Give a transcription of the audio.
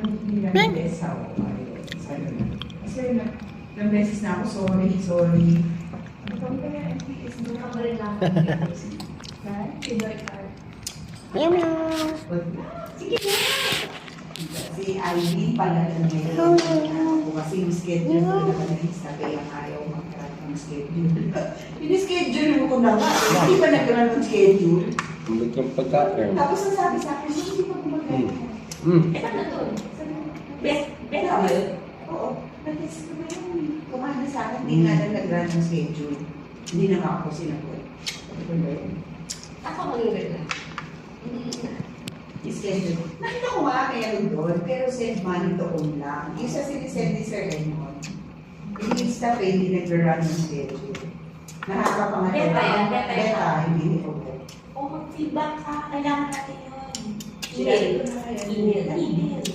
Hindi lang yung beses ako. Kasi ilang beses na ako, sorry. Ano pa ba yung MPS? Hindi ka ba rin lang ako MPS? Meow meow. Sige na! Si Ivy pala na ngayon. Kasi yung schedule ko na kanalista, kaya ayaw magkaroon ng schedule. Pinischedule ko na nga. Hindi ba nagkaroon ng schedule? Hindi kang pagkain. Tapos ang sabi sa akin, hindi pa gumagana. Eh, paano to? Beta ba yun? Oo. Nag-test ko ba yun? Kumanda sa akin, hindi nga lang nag-run ng schedule. Hindi na ako sinagot. Ano ba yun? Ako mag-iwit na. Schedule. Nakita ko nga meron doon, pero send money to own lang. Yung sa sinisend ni Sir Raymond, hindi staff eh, hindi nag-run ng schedule. Nakakapangat. Beta yan, beta yan. Beta, hindi ni Obo. O mag-feedback ka, kailangan natin yun. Email. Email.